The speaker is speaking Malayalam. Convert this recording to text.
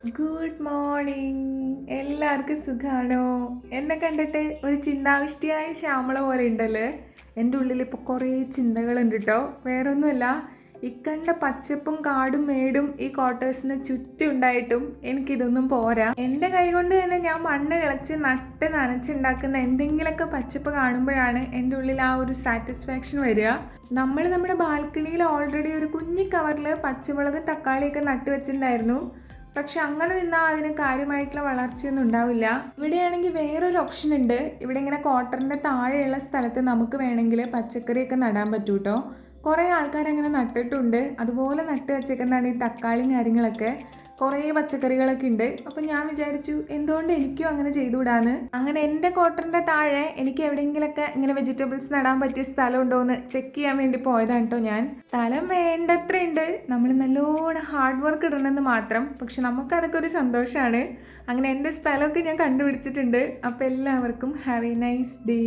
Good morning. എല്ലാവർക്കും സുഖാണോ? എന്നെ കണ്ടിട്ട് ഒരു ചിന്താവിഷ്ടിയായ ശ്യാമള പോലെ ഉണ്ടല്ലേ. എൻ്റെ ഉള്ളിൽ ഇപ്പോൾ കുറേ ചിന്തകളുണ്ട് കേട്ടോ. വേറൊന്നുമല്ല, ഇക്കണ്ട പച്ചപ്പും കാടും മേടും ഈ ക്വാർട്ടേഴ്സിന് ചുറ്റും ഉണ്ടായിട്ടും എനിക്കിതൊന്നും പോരാ. എൻ്റെ കൈ കൊണ്ട് തന്നെ ഞാൻ മണ്ണ് കിളച്ച് നട്ട് നനച്ചുണ്ടാക്കുന്ന എന്തെങ്കിലുമൊക്കെ പച്ചപ്പ് കാണുമ്പോഴാണ് എൻ്റെ ഉള്ളിൽ ആ ഒരു സാറ്റിസ്ഫാക്ഷൻ വരിക. നമ്മൾ നമ്മുടെ ബാൽക്കണിയിൽ ഓൾറെഡി ഒരു കുഞ്ഞി കവറിൽ പച്ചമുളക് തക്കാളിയൊക്കെ നട്ട് വെച്ചിട്ടുണ്ടായിരുന്നു. പക്ഷെ അങ്ങനെ നിന്നാൽ അതിന് കാര്യമായിട്ടുള്ള വളർച്ചയൊന്നും ഉണ്ടാവില്ല. ഇവിടെയാണെങ്കിൽ വേറൊരു ഓപ്ഷൻ ഉണ്ട്. ഇവിടെ ഇങ്ങനെ ക്വാർട്ടറിൻ്റെ താഴെയുള്ള സ്ഥലത്ത് നമുക്ക് വേണമെങ്കിൽ പച്ചക്കറിയൊക്കെ നടാൻ പറ്റൂ കേട്ടോ. കുറേ ആൾക്കാരങ്ങനെ നട്ടിട്ടുണ്ട്. അതുപോലെ നട്ട് വെച്ചേക്കുന്നതാണ് ഈ തക്കാളിയും കാര്യങ്ങളൊക്കെ. കുറേ പച്ചക്കറികളൊക്കെ ഉണ്ട്. അപ്പം ഞാൻ വിചാരിച്ചു എന്തുകൊണ്ട് എനിക്കും അങ്ങനെ ചെയ്തുകൂടാന്ന്. അങ്ങനെ എൻ്റെ ക്വാർട്ടറിൻ്റെ താഴെ എനിക്ക് എവിടെയെങ്കിലൊക്കെ ഇങ്ങനെ വെജിറ്റബിൾസ് നടാൻ പറ്റിയ സ്ഥലം ഉണ്ടോ എന്ന് ചെക്ക് ചെയ്യാൻ വേണ്ടി പോയതാണ് കേട്ടോ ഞാൻ. സ്ഥലം വേണ്ടത്രയുണ്ട്, നമ്മൾ നല്ലോണം ഹാർഡ് വർക്ക് ഇടണമെന്ന് മാത്രം. പക്ഷെ നമുക്കതൊക്കെ ഒരു സന്തോഷമാണ്. അങ്ങനെ എൻ്റെ സ്ഥലമൊക്കെ ഞാൻ കണ്ടുപിടിച്ചിട്ടുണ്ട്. അപ്പോൾ എല്ലാവർക്കും ഹാവ് എ നൈസ് ഡേ.